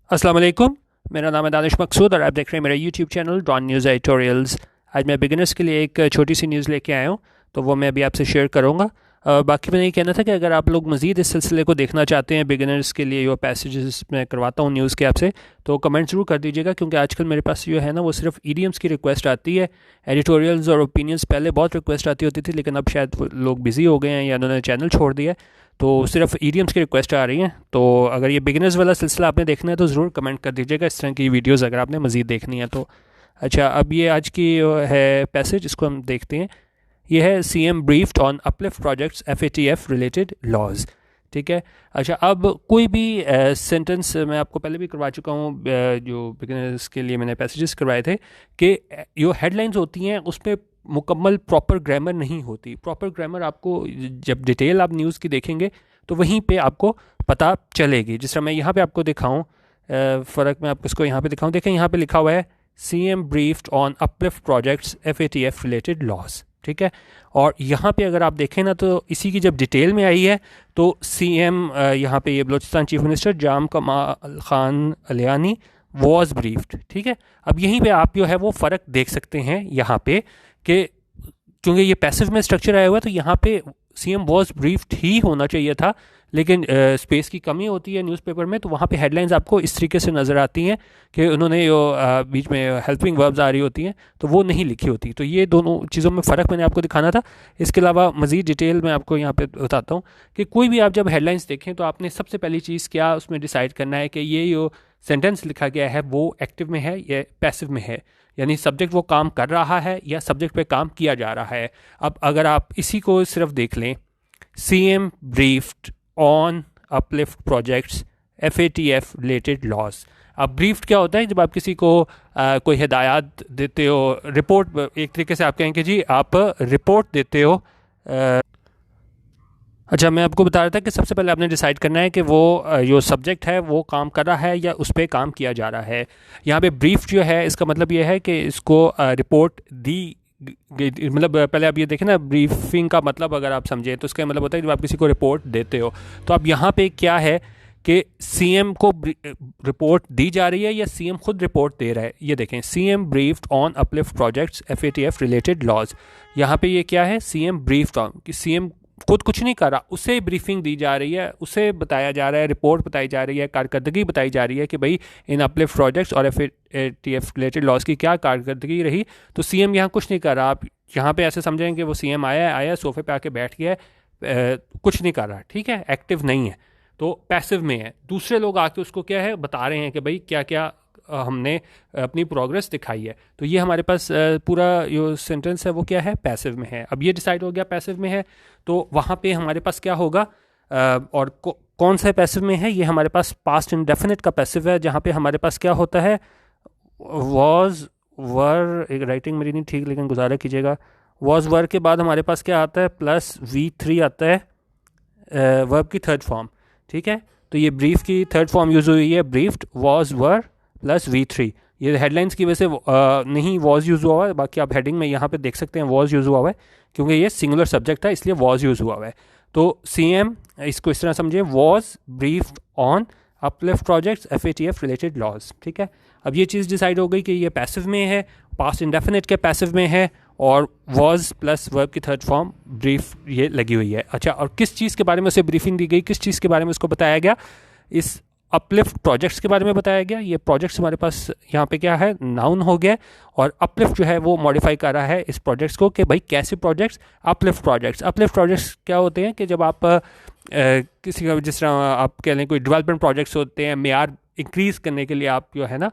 अस्सलाम वालेकुम। मेरा नाम है दानिश मकसूद और आप देख रहे हैं मेरा YouTube channel Dawn news editorials. आज मैं बिगिनर्स के लिए एक छोटी सी न्यूज़ लेके आया हूँ, तो वो मैं अभी आपसे शेयर करूँगा। बाकी मैंने ये कहना था कि अगर आप लोग मज़ीद इस सिलसिले को देखना चाहते हैं, बिगिनर्स के लिए जो पैसेजेस मैं करवाता हूँ न्यूज़ के आपसे, तो कमेंट ज़रूर कर दीजिएगा, क्योंकि आजकल मेरे पास जो है ना वो सिर्फ ईडियम्स की रिक्वेस्ट आती है। एडिटोरियल्स और ओपिनियंस पहले बहुत रिक्वेस्ट आती होती थी, लेकिन अब शायद लोग बिज़ी हो गए हैं या उन्होंने चैनल छोड़ दिया है, तो सिर्फ ईडियम्स की रिक्वेस्ट आ रही हैं। तो अगर ये बिगिनर्स वाला सिलसिला आपने देखना है तो ज़रूर कमेंट कर दीजिएगा, इस तरह की वीडियोस अगर आपने मज़ीद देखनी है तो। अच्छा, अब ये आज की है पैसेज, इसको हम देखते हैं। ये है CM briefed on uplift projects FATF related laws. ठीक है। अच्छा, अब कोई भी सेंटेंस मैं आपको पहले भी करवा चुका हूँ, जो बिगिनर्स के लिए मैंने पैसेजेस करवाए थे, कि जो हेडलाइंस होती हैं उस पर मुकम्मल प्रॉपर ग्रामर नहीं होती। प्रॉपर ग्रामर आपको जब डिटेल आप न्यूज़ की देखेंगे तो वहीं पे आपको पता चलेगी। जिस तरह मैं यहाँ पे आपको दिखाऊँ, फ़र्क मैं आपको इसको यहाँ पे दिखाऊँ। देखें, यहाँ पे लिखा हुआ है CM briefed on uplift projects FATF related laws. ठीक है। और यहाँ पे अगर आप देखें ना, तो इसी की जब डिटेल में आई है तो सीएम यहाँ पे ये बलूचिस्तान चीफ मिनिस्टर जाम कमाल खान अलियानी वॉज ब्रीफ्ड। ठीक है। अब यहीं पे आप जो है वो फ़र्क देख सकते हैं यहाँ पे, कि चूँकि ये पैसिव में स्ट्रक्चर आया हुआ है तो यहाँ पे सीएम वॉज ब्रीफ्ड ही होना चाहिए था, लेकिन स्पेस की कमी होती है न्यूज़पेपर में, तो वहाँ पे हेडलाइंस आपको इस तरीके से नज़र आती हैं कि उन्होंने जो बीच में हेल्पिंग वर्ब्स आ रही होती हैं तो वो नहीं लिखी होती। तो ये दोनों चीज़ों में फ़र्क मैंने आपको दिखाना था। इसके अलावा मज़ीद डिटेल मैं आपको यहाँ पे बताता हूँ कि कोई भी आप जब हेडलाइंस देखें तो आपने सबसे पहली चीज़ क्या उसमें डिसाइड करना है कि ये जो सेंटेंस लिखा गया है वो एक्टिव में है या पैसिव में है, यानी सब्जेक्ट वो काम कर रहा है या सब्जेक्ट पे काम किया जा रहा है। अब अगर आप इसी को सिर्फ देख लें, CM briefed on uplift projects FATF related laws. अब ब्रीफ्ड क्या होता है? जब आप किसी को कोई हिदायत देते हो, रिपोर्ट, एक तरीके से आप कहेंगे जी आप रिपोर्ट देते हो। अच्छा, मैं आपको बता रहा था कि सबसे पहले आपने डिसाइड करना है कि वो जो सब्जेक्ट है वो काम कर रहा है या उस पर काम किया जा रहा है। यहाँ पे ब्रीफ जो है इसका मतलब ये है कि इसको रिपोर्ट दी गई, मतलब पहले आप ये देखें ना, ब्रीफिंग का मतलब अगर आप समझें तो इसका मतलब होता है जब आप किसी को रिपोर्ट देते हो। तो अब यहाँ पे क्या है कि सीएम को रिपोर्ट दी जा रही है या सीएम खुद रिपोर्ट दे रहा है। ये देखें, CM briefed on uplift projects FATF related laws. यहाँ पे ये क्या है? सीएम ब्रीफ्ड ऑन, कि सीएम खुद कुछ नहीं कर रहा, उसे ब्रीफिंग दी जा रही है, उसे बताया जा रहा है, रिपोर्ट बताई जा रही है, कारकर्दगी बताई जा रही है कि भाई इन अपलिफ्ट प्रोजेक्ट्स और एफएटीएफ रिलेटेड लॉज की क्या कारकर्दगी रही। तो सीएम यहाँ कुछ नहीं कर रहा। आप यहाँ पे ऐसे समझेंगे कि वो सीएम आया सोफे पे आके बैठ गया है, कुछ नहीं कर रहा। ठीक है, एक्टिव नहीं है, तो पैसिव में है। दूसरे लोग आके उसको क्या है बता रहे हैं कि भाई क्या क्या हमने अपनी प्रोग्रेस दिखाई है। तो ये हमारे पास पूरा जो सेंटेंस है वो क्या है? पैसिव में है। अब ये डिसाइड हो गया पैसिव में है, तो वहाँ पे हमारे पास क्या होगा, और कौन सा पैसिव में है? ये हमारे पास पास्ट इंडेफिनिट का पैसिव है, जहाँ पे हमारे पास क्या होता है, वॉज वर, एक राइटिंग मेरी नहीं ठीक लेकिन गुजारा कीजिएगा, वॉज वर के बाद हमारे पास क्या आता है? प्लस V3 आता है वर्ब की थर्ड फॉर्म। ठीक है, तो ये ब्रीफ की थर्ड फॉर्म यूज़ हुई है, briefed was were plus V3। ये हेडलाइंस की वजह से नहीं वॉज यूज़ हुआ है, बाकी आप हेडिंग में यहाँ पे देख सकते हैं वॉज यूज़ हुआ है, क्योंकि ये सिंगुलर सब्जेक्ट था इसलिए वॉज यूज़ हुआ है। तो सीएम, इसको इस तरह समझिए, was briefed on uplift projects FATF related laws. ठीक है, अब ये चीज़ डिसाइड हो गई कि ये पैसिव में है, पास्ट इंडेफिनिट के पैसिव में है, और वॉज प्लस वर्ब की थर्ड फॉर्म ब्रीफ ये लगी हुई है। अच्छा, और किस चीज़ के बारे में उसे ब्रीफिंग दी गई, किस चीज़ के बारे में उसको बताया गया? इस अपलिफ्ट प्रोजेक्ट्स के बारे में बताया गया। ये प्रोजेक्ट्स हमारे पास यहाँ पे क्या है? नाउन हो गया, और अपलिफ्ट जो है वो मॉडिफाई कर रहा है इस प्रोजेक्ट्स को, कि भाई कैसे projects? Uplift projects. Uplift projects क्या होते हैं कि जब आप किसी का, जिस तरह आप कह लें कोई डेवलपमेंट प्रोजेक्ट्स होते हैं, मेयार इंक्रीज़ करने के लिए आप जो है ना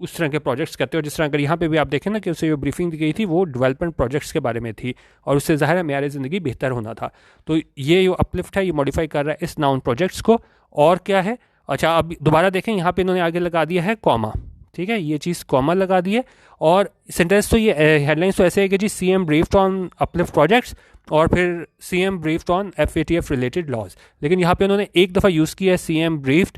उस तरह के प्रोजेक्ट्स करते हो। जिस तरह अगर यहाँ पे भी आप देखें ना कि उसे जो ब्रीफिंग दी गई थी वो डेवलपमेंट प्रोजेक्ट्स के बारे में थी, और उससे ज़ाहिर है मेयार ज़िंदगी बेहतर होना था। तो ये जो अपलिफ्ट है ये मॉडिफाई कर रहा है इस नाउन प्रोजेक्ट्स को। और क्या है? अच्छा, अब दोबारा देखें, यहाँ पे इन्होंने आगे लगा दिया है कॉमा। ठीक है, ये चीज़ कॉमा लगा दी है, और सेंटेंस तो ये हेडलाइंस तो ऐसे है कि जी CM briefed on uplift projects और फिर CM briefed on FATF related laws. लेकिन यहाँ पे उन्होंने एक दफ़ा यूज़ किया है सीएम ब्रीफ्ड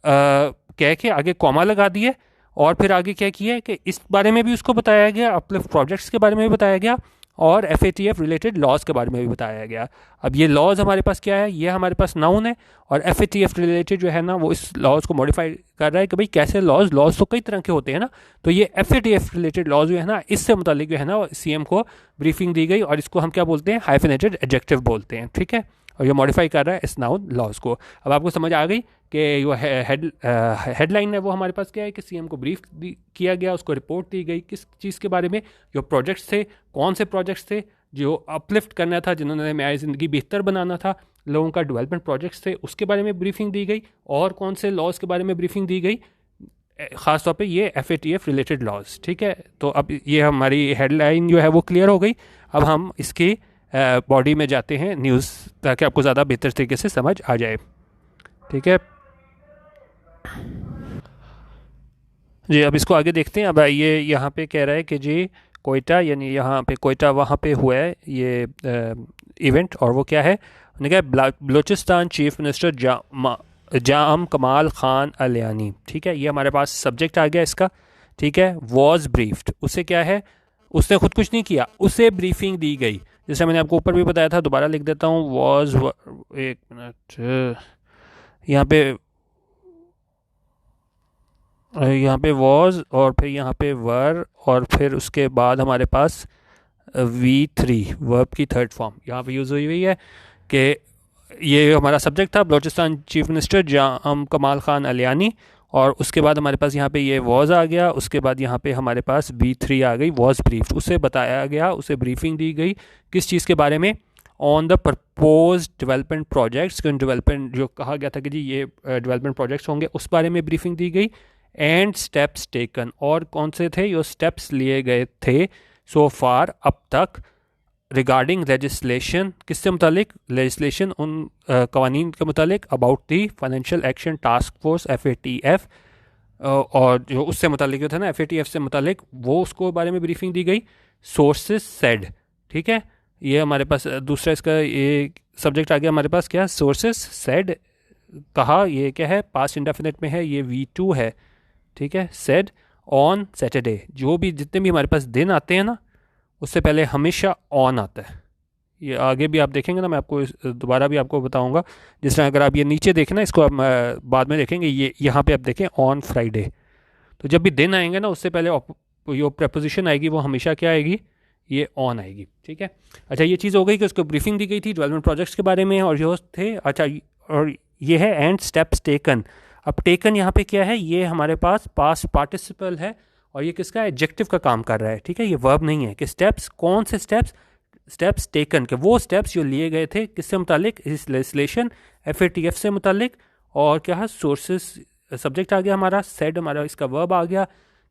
कह के आगे कॉमा लगा दिए, और फिर आगे क्या किया है कि इस बारे में भी उसको बताया गया, अपलिफ्ट प्रोजेक्ट्स के बारे में भी बताया गया, और FATF रिलेटेड लॉज के बारे में भी बताया गया। अब ये लॉज हमारे पास क्या है, ये हमारे पास नाउन है, और FATF रिलेटेड जो है ना वो इस लॉज को मॉडिफाई कर रहा है कि भाई कैसे लॉज तो कई तरह के होते हैं ना, तो ये FATF रिलेटेड लॉज जो है ना इससे मुतालिक जो है ना CM को ब्रीफिंग दी गई, और इसको हम क्या बोलते हैं, हाइफेनेटेड एडजेक्टिव बोलते हैं, ठीक है। और ये मॉडिफाई कर रहा है इस नाउन लॉज को। अब आपको समझ आ गई कि जो हेडलाइन है वो हमारे पास क्या है कि CM को ब्रीफ किया गया, उसको रिपोर्ट दी गई किस चीज़ के बारे में, जो प्रोजेक्ट्स थे, कौन से प्रोजेक्ट्स थे जो अपलिफ्ट करना था, जिन्होंने मेरी ज़िंदगी बेहतर बनाना था, लोगों का डेवलपमेंट प्रोजेक्ट्स थे उसके बारे में ब्रीफिंग दी गई, और कौन से लॉज के बारे में ब्रीफिंग दी गई, ख़ास तौर पे ये FATF रिलेटेड लॉज, ठीक है। तो अब ये हमारी हेडलाइन जो है वो क्लियर हो गई। अब हम इसकी बॉडी में जाते हैं न्यूज़, ताकि आपको ज़्यादा बेहतर तरीके से समझ आ जाए, ठीक है जी। अब इसको आगे देखते हैं। अब ये यहाँ पे कह रहा है कि जी कोयटा, यानी यहाँ पे कोयटा वहाँ पे हुआ है ये इवेंट, और वो क्या है, उन्होंने कहा बलूचिस्तान चीफ मिनिस्टर जाम कमाल खान अलियानी, ठीक है। ये हमारे पास सब्जेक्ट आ गया इसका, ठीक है। वॉज ब्रीफ्ड, उससे क्या है, उसने खुद कुछ नहीं किया, उसे ब्रीफिंग दी गई, जैसे मैंने आपको ऊपर भी बताया था, दोबारा लिख देता हूँ। वॉज, एक मिनट, यहाँ पे वॉज, और फिर यहाँ पे वर, और फिर उसके बाद हमारे पास V3 वर्ब की थर्ड फॉर्म यहाँ पे यूज़ हुई हुई है कि ये हमारा सब्जेक्ट था बलूचिस्तान चीफ मिनिस्टर जाम कमाल खान अलियानी, और उसके बाद हमारे पास यहाँ पे ये वॉज आ गया, उसके बाद यहाँ पे हमारे पास V3 आ गई, वॉज ब्रीफ्ड, उसे बताया गया, उसे ब्रीफिंग दी गई किस चीज़ के बारे में, on the propose development projects, development जो कहा गया था कि जी ये डेवलपमेंट प्रोजेक्ट्स होंगे उस बारे में ब्रीफिंग दी गई, एंड स्टेप्स टेकन, और कौन से थे जो स्टेप्स लिए गए थे सो फार अब तक, रिगार्डिंग लेजिस्लेशन, किससे मुतालिक, लेजिस्लेशन उन कवानीन के मुतालिक, about the financial action task force FATF, और जो उससे मुतालिक जो था ना FATF से मुतालिक, वो उसको बारे में ब्रीफिंग दी गई। सोर्सेज सेड, ठीक है, ये हमारे पास दूसरा इसका ये सब्जेक्ट आ गया हमारे पास, क्या, सोर्सेज सेड, कहा, ये क्या है, पास्ट इंडेफिनिट में है, ये V2 है, ठीक है। सेड ऑन सैटरडे, जो भी जितने भी हमारे पास दिन आते हैं ना उससे पहले हमेशा ऑन आता है, ये आगे भी आप देखेंगे ना, मैं आपको दोबारा भी आपको बताऊंगा। जिस तरह अगर आप ये नीचे देखें ना, इसको आप बाद में देखेंगे, ये यहाँ पे आप देखें ऑन फ्राइडे, तो जब भी दिन आएंगे ना उससे पहले जो प्रपोजिशन आएगी वो हमेशा क्या आएगी, ये ऑन आएगी, ठीक है। अच्छा, ये चीज़ हो गई कि उसको ब्रीफिंग दी गई थी डेवलपमेंट प्रोजेक्ट्स के बारे में, और जो थे, अच्छा, और ये है एंड स्टेप्स टेकन। अब टेकन यहाँ पे क्या है, ये हमारे पास पास्ट पार्टिसिपल है, और ये किसका एडजेक्टिव का काम कर रहा है, ठीक है, ये वर्ब नहीं है। कि स्टेप्स, कौन से स्टेप्स टेकन, के वो स्टेप्स जो लिए गए थे किससे मुतालिक, इस लेजिस्लेशन FATF से मुतालिक, और क्या है, सोर्सेज सब्जेक्ट आ गया हमारा, सेड हमारा इसका वर्ब आ गया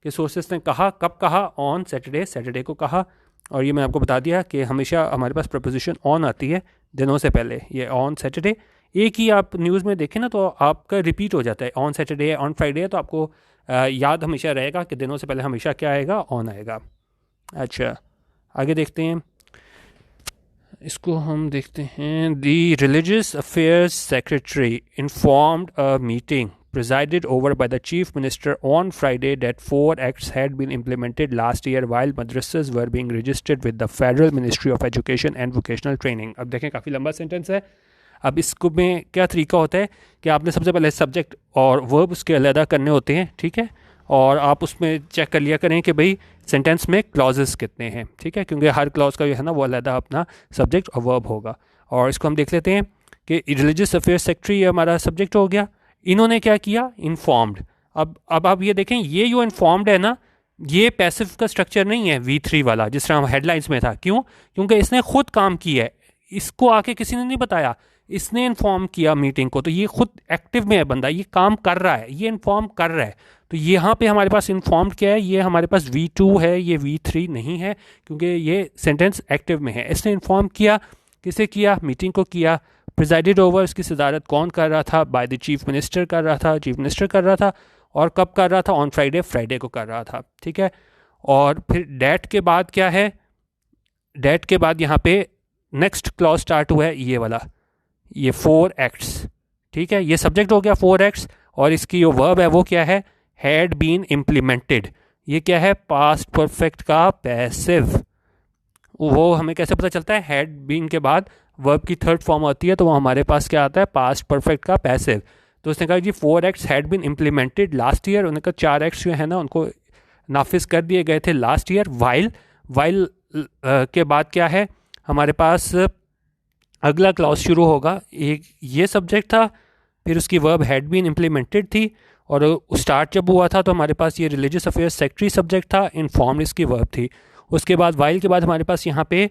कि सोर्सेज ने कहा, कब कहा, ऑन सैटरडे को कहा, और ये मैं आपको बता दिया कि हमेशा हमारे पास प्रपोजिशन ऑन आती है दिनों से पहले, ये ऑन सैटरडे। एक ही आप न्यूज़ में देखें ना तो आपका रिपीट हो जाता है, ऑन सैटरडे है, ऑन फ्राइडे है, तो आपको याद हमेशा रहेगा कि दिनों से पहले हमेशा क्या आएगा, ऑन आएगा। अच्छा, आगे देखते हैं, इसको हम देखते हैं। The religious affairs secretary informed a meeting presided over by the chief minister on Friday that 4 acts had been implemented last year while madrasas were being registered with the Federal Ministry of Education and Vocational Training। अब देखें, काफ़ी लंबा sentence है। अब इसको में क्या तरीका होता है कि आपने सबसे पहले सब्जेक्ट और वर्ब उसके अलहदा करने होते हैं, ठीक है, और आप उसमें चेक कर लिया करें कि भाई सेंटेंस में क्लॉजेस कितने हैं, ठीक है, क्योंकि हर क्लॉज का जो है ना वो अलहदा अपना सब्जेक्ट और वर्ब होगा। और इसको हम देख लेते हैं कि रिलीजियस अफेयर्स सेक्रेटरी हमारा सब्जेक्ट हो गया, इन्होंने क्या किया, इन्फॉर्म्ड। अब आप ये देखें, ये जो इन्फॉर्म्ड है ना, ये पैसिव का स्ट्रक्चर नहीं है V3 वाला जिस तरह हेडलाइंस में था। क्यों? क्योंकि इसने खुद काम किया है, इसको आके किसी ने नहीं बताया, इसने इन्फॉर्म किया मीटिंग को, तो ये खुद एक्टिव में है बंदा, ये काम कर रहा है, ये इन्फॉर्म कर रहा है। तो यहाँ पे हमारे पास इन्फॉर्म्ड क्या है, ये हमारे पास V2 है, ये V3 नहीं है, क्योंकि ये सेंटेंस एक्टिव में है। इसने इन्फॉर्म किया, किसे किया, मीटिंग को किया। प्रिजाइडेड ओवर, इसकी सदारत कौन कर रहा था, बाय द चीफ मिनिस्टर कर रहा था, चीफ मिनिस्टर कर रहा था। और कब कर रहा था, ऑन फ्राइडे को कर रहा था, ठीक है। और फिर डेट के बाद क्या है, डेट के बाद यहाँ पे नेक्स्ट क्लॉज स्टार्ट हुआ है, ये वाला, ये 4 एक्ट्स, ठीक है, ये सब्जेक्ट हो गया 4 एक्ट्स, और इसकी जो वर्ब है वो क्या है, हैड बीन इम्प्लीमेंटेड। ये क्या है, पास्ट परफेक्ट का पैसिव, वो हमें कैसे पता चलता है, हैड बीन के बाद वर्ब की थर्ड फॉर्म आती है तो वो हमारे पास क्या आता है, पास्ट परफेक्ट का पैसिव। तो उसने कहा जी 4 acts had been implemented last year, उन्होंने कहा 4 एक्ट्स जो है ना उनको नाफिज कर दिए गए थे लास्ट ईयर। वाइल के बाद क्या है हमारे पास, अगला क्लॉज शुरू होगा, एक ये सब्जेक्ट था, फिर उसकी वर्ब हैड बीन इम्प्लीमेंटेड थी, और स्टार्ट जब हुआ था तो हमारे पास ये रिलीजियस अफेयर्स सेक्रेटरी सब्जेक्ट था, इन्फॉर्म्ड इसकी वर्ब थी। उसके बाद वाइल के बाद हमारे पास यहाँ पे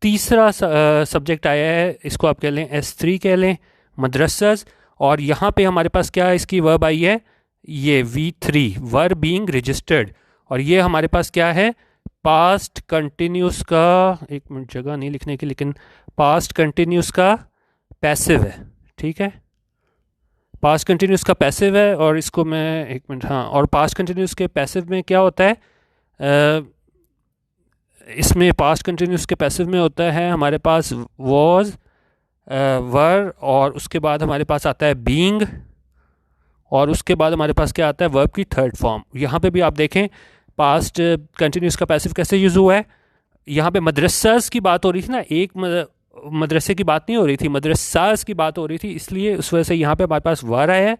तीसरा सब्जेक्ट आया है, इसको आप कह लें S3 कह लें, मदरसस। और यहाँ पे हमारे पास क्या इसकी वर्ब आई है, ये V3 वर बीइंग रजिस्टर्ड, और ये हमारे पास क्या है, पास्ट कंटिन्यूस का, एक मिनट जगह नहीं लिखने की, लेकिन पास्ट कंटिन्यूस का पैसिव है, ठीक है, पास्ट कंटिन्यूस का पैसिव है। और इसको मैं एक मिनट, हाँ, और पास्ट कंटिन्यूस के पैसिव में क्या होता है, इसमें पास्ट कंटिन्यूस के पैसिव में होता है हमारे पास वॉज, वर, और उसके बाद हमारे पास आता है बीइंग, और उसके बाद हमारे पास क्या आता है, वर्ब की थर्ड फॉर्म। यहाँ पे भी आप देखें पास्ट कंटिन्यूस का पैसिव कैसे यूज़ हुआ है। यहाँ पे मदरसास की बात हो रही थी ना, एक मदरसे की बात नहीं हो रही थी, मदरसास की बात हो रही थी, इसलिए उस वजह से यहाँ पे हमारे पास वर आया है।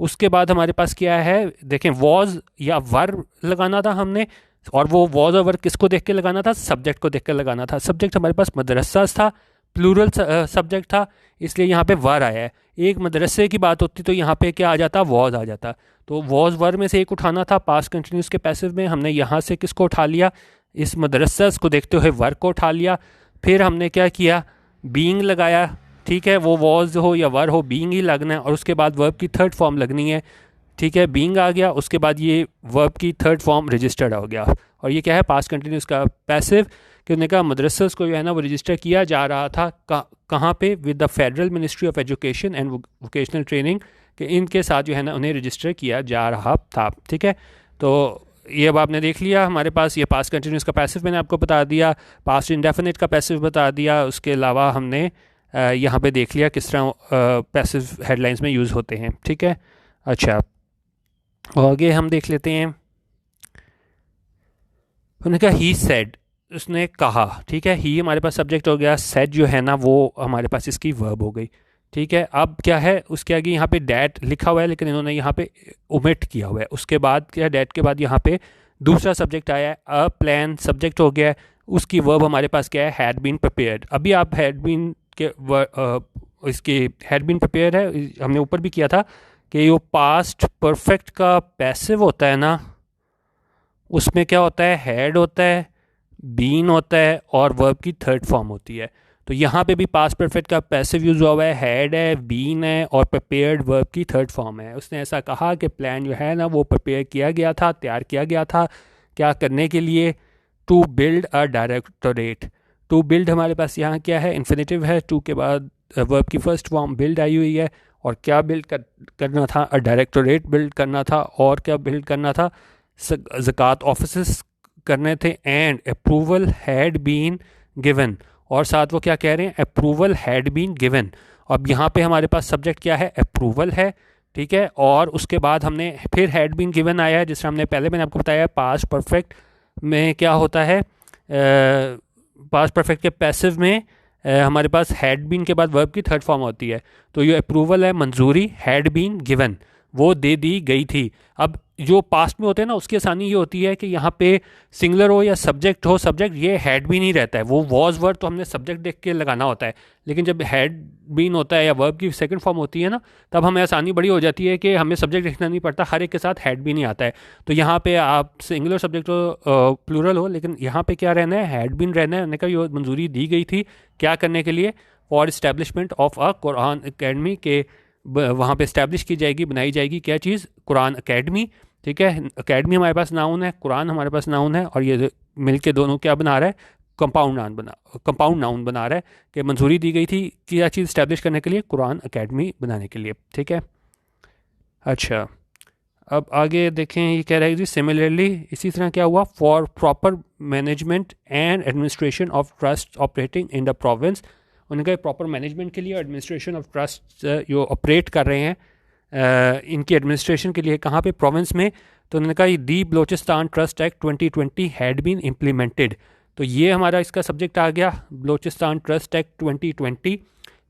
उसके बाद हमारे पास क्या है, देखें वॉज या वर लगाना था हमने, और वो वॉज और वर किसको देख के लगाना था, सब्जेक्ट को देख कर लगाना था। सब्जेक्ट हमारे पास मदरसास था, प्लूरल सब्जेक्ट था, इसलिए यहाँ पे वर आया है। एक मदरसे की बात होती तो यहाँ पे क्या आ जाता, वॉज आ जाता। तो वॉज वर में से एक उठाना था, पास्ट कंटिन्यूस के पैसिव में हमने यहाँ से किसको उठा लिया, इस मदरसास को देखते हुए वर को उठा लिया। फिर हमने क्या किया, बीइंग लगाया, ठीक है, वो वॉज हो या वर हो बीइंग ही लगना है, और उसके बाद वर्ब की थर्ड फॉर्म लगनी है, ठीक है, बीइंग आ गया, उसके बाद ये वर्ब की थर्ड फॉर्म रजिस्टर्ड हो गया, और ये क्या है, पास्ट कंटिन्यूस का पैसिव। कि उन्होंने कहा मदरसस को जो है ना वो रजिस्टर किया जा रहा था कहाँ पे, with the federal ministry of education and vocational training, कि इनके साथ जो है ना उन्हें रजिस्टर किया जा रहा था, ठीक है। तो ये अब आपने देख लिया, हमारे पास ये पास्ट कंटिन्यूस का पैसिव मैंने आपको बता दिया, पास्ट इंडेफिनिट का पैसिव बता दिया, उसके अलावा हमने यहाँ पे देख लिया किस तरह पैसिव हेडलाइंस में यूज़ होते हैं, ठीक है। अच्छा, आगे हम देख लेते हैं। उन्होंने कहा ही सेड, उसने कहा, ठीक है, ही हमारे पास सब्जेक्ट हो गया, सेड जो है ना वो हमारे पास इसकी वर्ब हो गई, ठीक है। अब क्या है, उसके आगे यहाँ पे डैट लिखा हुआ है, लेकिन इन्होंने यहाँ पे ओमिट किया हुआ है। उसके बाद क्या, डैट के बाद यहाँ पे दूसरा सब्जेक्ट आया है, अ प्लान सब्जेक्ट हो गया है, उसकी वर्ब हमारे पास क्या है, हैड बीन प्रिपेयर्ड। अभी आप हैड बीन के इसके हैड बीन प्रिपेयर्ड है, हमने ऊपर भी किया था कि वो पास्ट परफेक्ट का पैसिव होता है ना, उसमें क्या होता है, हैड होता है, बीन होता है, और वर्ब की थर्ड फॉर्म होती है। तो यहाँ पे भी पास्ट परफेक्ट का पैसिव यूज़ हुआ है, हैड है, बीन है, और प्रिपेयर्ड वर्ब की थर्ड फॉर्म है। उसने ऐसा कहा कि प्लान जो है ना वो प्रिपेयर किया गया था, तैयार किया गया था, क्या करने के लिए, to build a directorate. To build हमारे पास यहाँ क्या है, इन्फिनेटिव है, टू के बाद वर्ब की फर्स्ट फॉर्म बिल्ड आई हुई है, और क्या बिल्ड करना था, अ डायरेक्टोरेट बिल्ड करना था, और क्या बिल्ड करना था, ज़कात ऑफिस करने थे, and approval had been given, और साथ वो क्या कह रहे हैं, अप्रूवल हैड बीन गिवन। अब यहाँ पे हमारे पास सब्जेक्ट क्या है, अप्रूवल है, ठीक है, और उसके बाद हमने फिर हैड बीन गिवन आया है, जिस तरह मैंने आपको बताया पास्ट परफेक्ट में क्या होता है, पास्ट परफेक्ट के पैसिव में हमारे पास हैड बीन के बाद वर्ब की थर्ड फॉर्म होती है। तो ये अप्रूवल है, मंजूरी, हैड बीन गिवन, वो दे दी गई थी। अब जो पास्ट में होते हैं ना उसकी आसानी ये होती है कि यहाँ पे सिंगुलर हो या सब्जेक्ट हो, सब्जेक्ट ये हैड बीन ही रहता है, वो वॉज वर्ड तो हमने सब्जेक्ट देख के लगाना होता है, लेकिन जब हैड बीन होता है या वर्ब की सेकंड फॉर्म होती है ना, तब हमें आसानी बड़ी हो जाती है कि हमें सब्जेक्ट लिखना नहीं पड़ता, हर एक के साथ हैड बीन ही आता है। तो यहाँ पे आप सिंगुलर सब्जेक्ट हो प्लूरल हो, लेकिन यहाँ पे क्या रहना है, हैड बीन रहना है। उन्होंने कहा ये मंजूरी दी गई थी क्या करने के लिए, for establishment of a Quran academy, के वहाँ पे इस्टेब्लिश की जाएगी, बनाई जाएगी क्या चीज़, कुरान अकेडमी, ठीक है। अकेडमी हमारे पास नाउन है, कुरान हमारे पास नाउन है, और ये मिलके दोनों क्या बना रहा है, कंपाउंड नाउन बना रहा है कि मंजूरी दी गई थी क्या चीज़ इस्टेब्लिश करने के लिए, कुरान अकेडमी बनाने के लिए, ठीक है। अच्छा, अब आगे देखें, ये कह रहा है जी सिमिलरली इसी तरह क्या हुआ, for proper management and administration of trust operating in the province. उनका प्रॉपर मैनेजमेंट के लिए, एडमिनिस्ट्रेशन ऑफ ट्रस्ट जो ऑपरेट कर रहे हैं इनकी एडमिनिस्ट्रेशन के लिए कहाँ पे, प्रोविंस में। तो उन्होंने कहा the Balochistan trust act 2020 had been implemented. तो ये हमारा इसका सब्जेक्ट आ गया, बलोचिस्तान ट्रस्ट एक्ट 2020।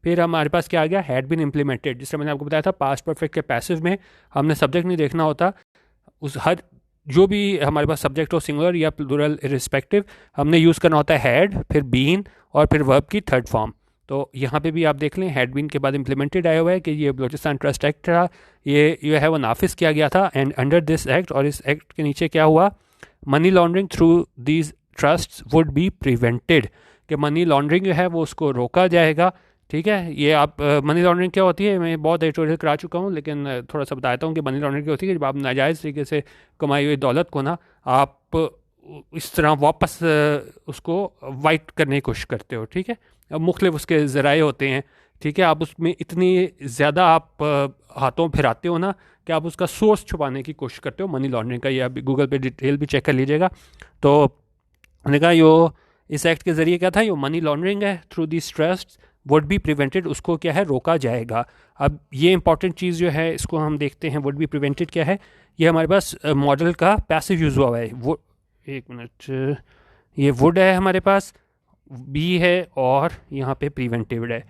फिर हमारे पास क्या आ गया, हैड बीन इम्प्लीमेंटेड। जिस तरह मैंने आपको बताया था पास्ट परफेक्ट के पैसिव में हमने सब्जेक्ट नहीं देखना होता, उस हर जो भी हमारे पास सब्जेक्ट हो सिंगुलर या प्लूरल रिस्पेक्टिव, हमने यूज़ करना होता है हैड, फिर बीन और फिर वर्ब की थर्ड फॉर्म। तो यहाँ पे भी आप देख लें हैड बीन के बाद इम्प्लीमेंटेड आया हुआ है कि ये बलोचिस्तान ट्रस्ट एक्ट था, ये जो है वो नाफिज किया गया था। एंड अंडर दिस एक्ट, और इस एक्ट के नीचे क्या हुआ, money laundering through these trust would be prevented, कि मनी लॉन्ड्रिंग जो है वो उसको रोका जाएगा। ठीक है, ये आप मनी लॉन्ड्रिंग क्या होती है मैं बहुत एडिटोरियल करा चुका हूँ, लेकिन थोड़ा सा बताता हूँ कि मनी लॉन्ड्रिंग क्या होती है कि जब आप नाजायज़ तरीके से कमाई हुई दौलत को ना आप इस तरह वापस उसको वाइट करने की कोशिश करते हो। ठीक है, अब मुख्तलिफ उसके ज़राए होते हैं। ठीक है, आप उसमें इतनी ज़्यादा आप हाथों फिराते हो ना कि आप उसका सोर्स छुपाने की कोशिश करते हो मनी लॉन्ड्रिंग का। ये आप गूगल पे डिटेल भी चेक कर लीजिएगा। तो मैंने कहा यो इस एक्ट के ज़रिए क्या था, यो मनी लॉन्ड्रिंग है through this trust would be prevented, उसको क्या है रोका जाएगा। अब ये इंपॉर्टेंट चीज़ जो है इसको हम देखते हैं, वुड बी प्रिवेंटेड क्या है। ये हमारे पास मॉडल का पैसिव यूज़ हुआ है। वो एक मिनट, ये वुड है हमारे पास, बी है और यहाँ पे प्रिवेंटिव है।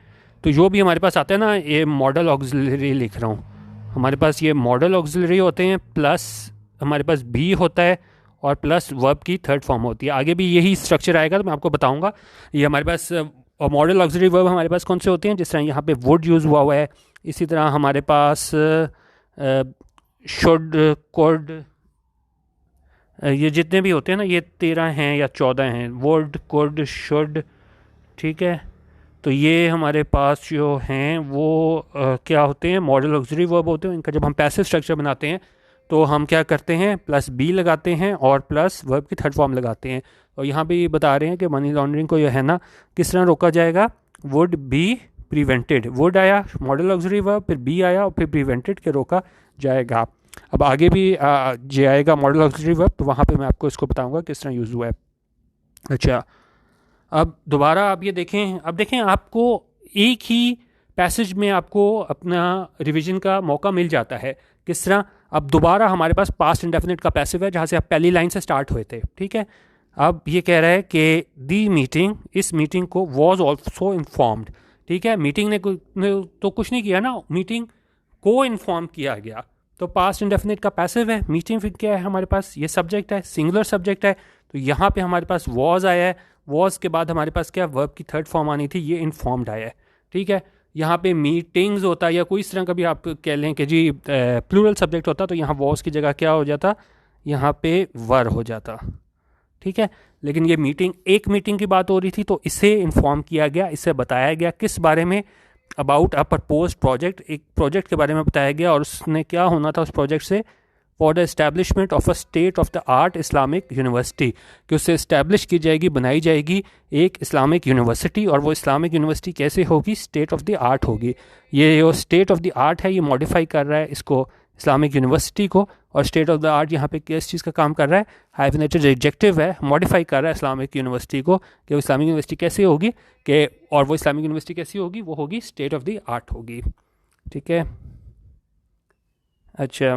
तो जो भी हमारे पास आता है ना, ये मॉडल ऑक्सिलरी लिख रहा हूँ, हमारे पास ये मॉडल ऑक्सिलरी होते हैं, प्लस हमारे पास बी होता है और प्लस वर्ब की थर्ड फॉर्म होती है। आगे भी यही स्ट्रक्चर आएगा तो मैं आपको बताऊंगा। ये हमारे पास और मॉडल ऑक्सिलरी वर्ब हमारे पास कौन से होते हैं, जिस तरह यहाँ पे वुड यूज़ हुआ है, इसी तरह हमारे पास शुड, कुड, ये जितने भी होते हैं ना, ये 13 हैं या 14 हैं, वुड, कुड, शुड। ठीक है, तो ये हमारे पास जो हैं वो क्या होते हैं, मॉडल ऑक्सिलरी वर्ब होते हैं। इनका जब हम पैसिव स्ट्रक्चर बनाते हैं तो हम क्या करते हैं, प्लस बी लगाते हैं और प्लस वर्ब की थर्ड फॉर्म लगाते हैं। और यहाँ पे ये बता रहे हैं कि मनी लॉन्ड्रिंग को जो है ना किस तरह रोका जाएगा, वुड बी प्रिवेंटेड। वुड आया मॉडल ऑक्सिलरी वर्ब, फिर बी आया और फिर प्रिवेंटेड के रोका जाएगा। अब आगे भी जे आएगा मॉडल ऑक्सिलरी वर्ब, तो वहाँ पे मैं आपको इसको बताऊँगा किस तरह यूज़ हुआ है। अच्छा, अब दोबारा आप ये देखें, अब देखें आपको एक ही पैसेज में आपको अपना रिवीजन का मौका मिल जाता है। किस तरह, अब दोबारा हमारे पास पास्ट इंडेफिनिट का पैसिव है जहाँ से आप पहली लाइन से स्टार्ट हुए थे। ठीक है, अब ये कह रहा है कि दी मीटिंग, इस मीटिंग को वॉज ऑल्सो इन्फॉर्म्ड। ठीक है, मीटिंग ने तो कुछ नहीं किया ना, मीटिंग को इन्फॉर्म किया गया। तो पास्ट इंडेफिनिट का पैसिव है, मीटिंग फिर क्या है हमारे पास, ये सब्जेक्ट है, सिंगुलर सब्जेक्ट है। तो यहाँ पे हमारे पास वॉज आया है, वॉज के बाद हमारे पास क्या वर्ब की थर्ड फॉर्म आनी थी, ये इन्फॉर्म्ड आया है। ठीक है, यहाँ पे मीटिंग्स होता या कोई इस तरह का भी आप कह लें कि जी प्लूरल सब्जेक्ट होता, तो यहाँ वॉज की जगह क्या हो जाता, यहाँ पे वर हो जाता। ठीक है, लेकिन ये मीटिंग, एक मीटिंग की बात हो रही थी, तो इसे इन्फॉर्म किया गया, इसे बताया गया किस बारे में, अबाउट अ प्रपोज प्रोजेक्ट, एक प्रोजेक्ट के बारे में बताया गया। और उसने क्या होना था उस प्रोजेक्ट से, for the establishment of a state of the art Islamic university, कि उससे इस्टेब्लिश की जाएगी, बनाई जाएगी एक इस्लामिक यूनिवर्सिटी। और वो इस्लामिक यूनिवर्सिटी कैसे होगी, स्टेट ऑफ द आर्ट होगी। ये जो स्टेट ऑफ द आर्ट है ये मॉडिफाई कर रहा है इसको, इस्लामिक यूनिवर्सिटी को। और स्टेट ऑफ द आर्ट यहाँ पे किस चीज़ का काम कर रहा है, हाइफिनेटेड एडजेक्टिव है, मॉडिफाई कर रहा है इस्लामिक यूनिवर्सिटी को, कि वो इस्लामिक यूनिवर्सिटी कैसे होगी, कि और वो इस्लामिक यूनिवर्सिटी कैसी होगी, वो होगी स्टेट ऑफ द आर्ट होगी। ठीक है, अच्छा,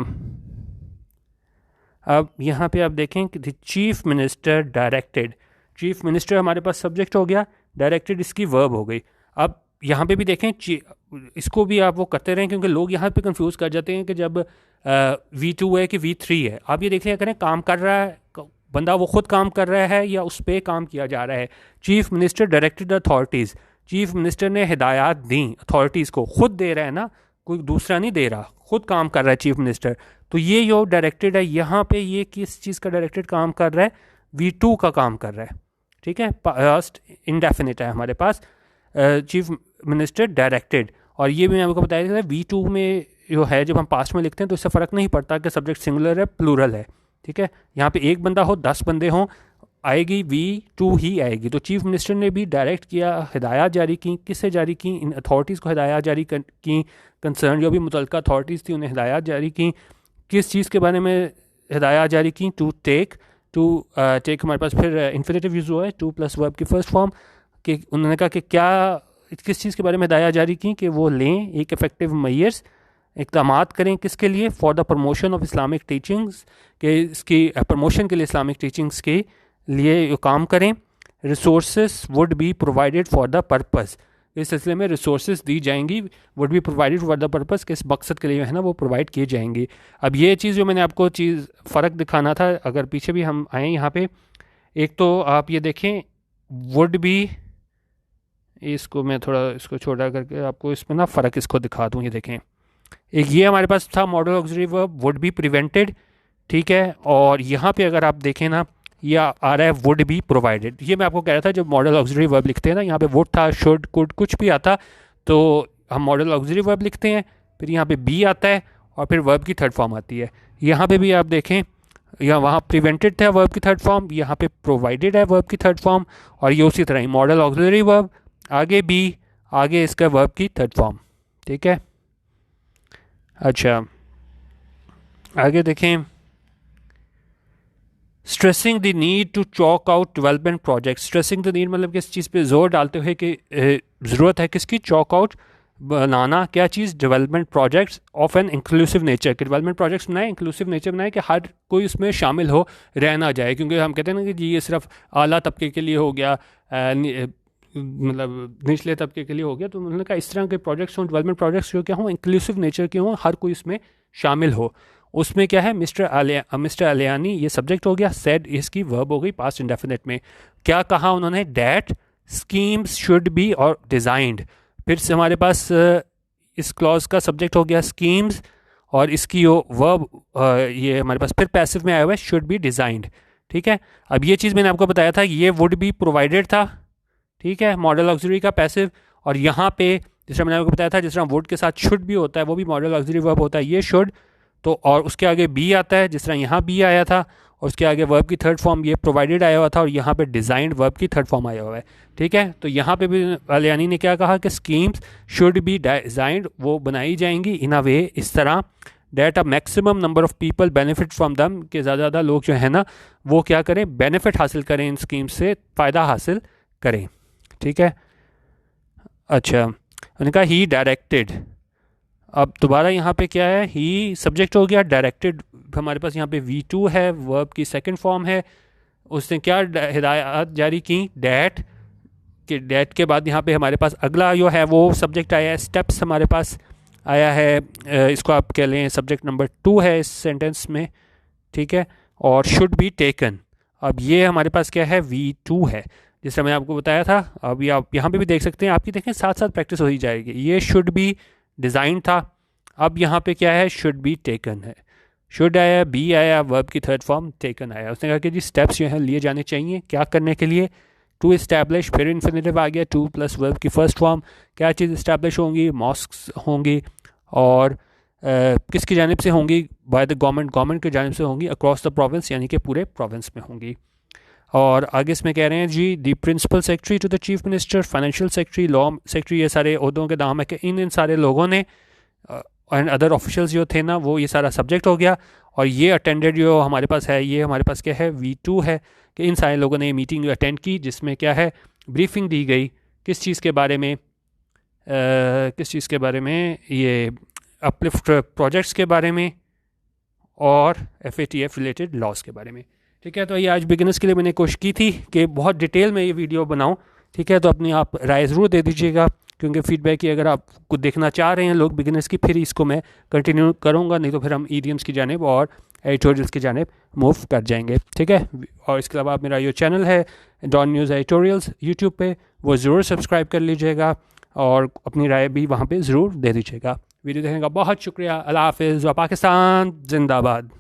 अब यहाँ पे आप देखें कि the chief minister directed, chief minister हमारे पास सब्जेक्ट हो गया, डायरेक्टेड इसकी वर्ब हो गई। अब यहाँ पे भी देखें, इसको भी आप वो करते रहें, क्योंकि लोग यहाँ पे कंफ्यूज कर जाते हैं कि जब V2 है कि V3 है। आप ये देख लिया करें, काम कर रहा है बंदा, वो खुद काम कर रहा है या उस पर काम किया जा रहा है। Chief minister directed authorities, chief minister ने हिदायत दी अथॉरिटीज़ को, खुद दे रहा है ना, कोई दूसरा नहीं दे रहा, खुद काम कर रहा है चीफ मिनिस्टर। तो ये जो डायरेक्टेड है यहाँ पे, ये किस चीज़ का डायरेक्टेड काम कर रहा है, V2 का काम कर रहा है। ठीक है, पास्ट इंडेफिनिट है हमारे पास, चीफ मिनिस्टर डायरेक्टेड। और ये भी मैं आपको बताया था, V2 में जो है जब हम पास्ट में लिखते हैं तो इससे फ़र्क नहीं पड़ता कि सब्जेक्ट सिंगुलर है प्लूरल है। ठीक है, यहाँ पे एक बंदा हो 10 बंदे हों, आएगी V2 ही आएगी। तो चीफ मिनिस्टर ने भी डायरेक्ट किया, हिदायत जारी की, किससे जारी की, इन अथॉरिटीज़ को हिदायत जारी की, कंसर्न जो भी मुतल्लिका अथॉरिटीज़ थी उन्हें हिदायत जारी की। किस चीज़ के बारे में हिदायत जारी की, टू टेक हमारे पास फिर इन्फिनेटिव यूज़ हुआ है, टू प्लस वर्ब की फर्स्ट फॉर्म, कि उन्होंने कहा कि क्या किस चीज़ के बारे में हिदायत जारी की, कि वो लें एक इफ़ेक्टिव मैयर्स, इक़दामात करें किसके लिए, for the promotion of Islamic teachings, के इसकी प्रमोशन के लिए इस्लामिक टीचिंग्स के लिए काम करें। Resources would be provided for the purpose, इस सिलसिले में रिसोर्सेज दी जाएंगी, would be provided for the purpose, किस मकसद के लिए है ना वो प्रोवाइड किए जाएंगी। अब ये चीज़ जो मैंने आपको फ़र्क दिखाना था, अगर पीछे भी हम आएँ यहाँ पे, एक तो आप ये देखें वुड बी, इसको मैं थोड़ा इसको छोटा करके आपको इसमें ना फ़र्क इसको दिखा दूँ। ये देखें, एक ये हमारे पास था model auxiliary verb would be prevented, ठीक है, और यहाँ पे अगर आप देखें ना ये आ रहा है वुड बी प्रोवाइडेड। ये मैं आपको कह रहा था जब मॉडल ऑक्सिलरी वर्ब लिखते हैं ना, यहाँ पे वुड था, शुड, कुड, कुछ भी आता तो हम मॉडल ऑक्सिलरी वर्ब लिखते हैं, फिर यहाँ पे बी आता है और फिर वर्ब की थर्ड फॉर्म आती है। यहाँ पे भी आप देखें, यहाँ वहाँ प्रिवेंटेड था वर्ब की थर्ड फॉर्म, यहाँ पे प्रोवाइडेड है वर्ब की थर्ड फॉर्म, और ये उसी तरह ही मॉडल ऑक्सिलरी वर्ब, आगे बी, आगे इसका वर्ब की थर्ड फॉर्म, ठीक है। अच्छा, आगे देखें, stressing the need to chalk out development project. Stressing the need मतलब किस चीज़ पे जोर डालते हुए कि ज़रूरत है किसकी, चॉक आउट बनाना, क्या चीज़, development projects of an inclusive nature, कि डेवलपमेंट प्रोजेक्ट्स बनाए, इंक्लूसिव नेचर बनाए, कि हर कोई उसमें शामिल हो, रह ना जाए, क्योंकि हम कहते हैं ना कि जी ये सिर्फ आला तबके के लिए हो गया, मतलब निचले तबके के लिए हो गया, तो उन्होंने कहा इस तरह के प्रोजेक्ट्स हों, डेवलपमेंट प्रोजेक्ट्स जो क्या हों, इंक्लूसिव नेचर के हों, हर कोई इसमें शामिल हो। उसमें क्या है, मिस्टर अलियानी ये सब्जेक्ट हो गया, सेड इसकी वर्ब हो गई पास्ट इंडेफिनिट में। क्या कहा उन्होंने, डैट स्कीम्स शुड बी और डिज़ाइंड, फिर से हमारे पास इस क्लॉज का सब्जेक्ट हो गया स्कीम्स, और इसकी वो वर्ब ये हमारे पास फिर पैसिव में आया हुआ है शुड बी डिज़ाइंड, ठीक है। अब ये चीज़ मैंने आपको बताया था, ये वुड बी प्रोवाइडेड था, ठीक है, मॉडल ऑक्सिलरी का पैसिव, और यहाँ पे जिस तरह मैंने आपको बताया था, जिस तरह वुड के साथ शुड भी होता है वो भी मॉडल ऑक्सिलरी वर्ब होता है, ये शुड, तो और उसके आगे बी आता है, जिस तरह यहाँ बी आया था, और उसके आगे वर्ब की थर्ड फॉर्म ये प्रोवाइडेड आया हुआ था, और यहाँ पे डिज़ाइंड वर्ब की थर्ड फॉर्म आया हुआ है, ठीक है। तो यहाँ पे भी अलियानी ने क्या कहा कि स्कीम्स शुड बी डिज़ाइंड, वो बनाई जाएंगी इन अ वे, इस तरह, that a maximum number of people benefit from them, कि ज़्यादा ज़्यादा लोग जो है ना वो क्या करें, बेनिफिट हासिल करें, इन स्कीम्स से फ़ायदा हासिल करें, ठीक है। अच्छा, उन्होंने कहा ही डायरेक्टेड, अब दोबारा यहाँ पे क्या है, ही सब्जेक्ट हो गया, डायरेक्टेड हमारे पास यहाँ पे V2 है, वर्ब की सेकंड फॉर्म है, उसने क्या हिदायत जारी की, डैट, कि डैट के बाद यहाँ पे हमारे पास अगला जो है वो सब्जेक्ट आया है, स्टेप्स हमारे पास आया है, इसको आप कह लें सब्जेक्ट नंबर 2 है इस सेंटेंस में, ठीक है, और शुड बी टेकन, अब ये हमारे पास क्या है, V2 है, जिस तरह मैंने आपको बताया था। अभी आप यहाँ पे भी देख सकते हैं, आपकी देखें साथ साथ प्रैक्टिस हो ही जाएगी। ये शुड बी डिज़ाइन था, अब यहाँ पे क्या है, शुड बी टेकन है, शुड आया, बी आया, वर्ब की थर्ड फॉर्म टेकन आया। उसने कहा कि जी स्टेप्स जो हैं लिए जाने चाहिए, क्या करने के लिए, टू इस्टेब्लिश, फिर इन्फिनेटिव आ गया, टू प्लस वर्ब की फर्स्ट फॉर्म, क्या चीज़ इस्टेब्लिश होंगी, मॉस्क्स होंगी, और किसकी जानिब से होंगी, बाय द गवर्नमेंट की जानिब से होंगी, अक्रॉस द प्रोविंस, यानी कि पूरे प्रोविंस में होंगी। और आगे इसमें कह रहे हैं जी the principal secretary to the chief minister, financial secretary, law secretary, ये सारे ओहदों के नाम है कि इन सारे लोगों ने एंड अदर ऑफिशियल्स जो थे ना, वो ये सारा सब्जेक्ट हो गया। और ये अटेंडेड जो हमारे पास है, ये हमारे पास क्या है, V2 है, कि इन सारे लोगों ने ये मीटिंग अटेंड की, जिसमें क्या है, ब्रीफिंग दी गई किस चीज़ के बारे में, ये अपलिफ्ट प्रोजेक्ट्स के बारे में और FATF रिलेटेड लॉज के बारे में, ठीक है। तो ये आज बिगिनर्स के लिए मैंने कोशिश की थी कि बहुत डिटेल में ये वीडियो बनाऊं, ठीक है। तो अपनी आप राय ज़रूर दे दीजिएगा, क्योंकि फीडबैक की अगर आप कुछ देखना चाह रहे हैं लोग बिगिनर्स की, फिर इसको मैं कंटिन्यू करूंगा, नहीं तो फिर हम ईडियम्स की जानिब और एडिटोरियल्स की जानिब मूव कर जाएंगे, ठीक है। और इसके अलावा मेरा ये चैनल है डॉन न्यूज़ एडिटोरियल्स यूट्यूब पे, वो ज़रूर सब्सक्राइब कर लीजिएगा और अपनी राय भी वहाँ पे ज़रूर दे दीजिएगा। वीडियो देखने का बहुत शुक्रिया। अल्लाह हाफ़िज़ व पाकिस्तान जिंदाबाद।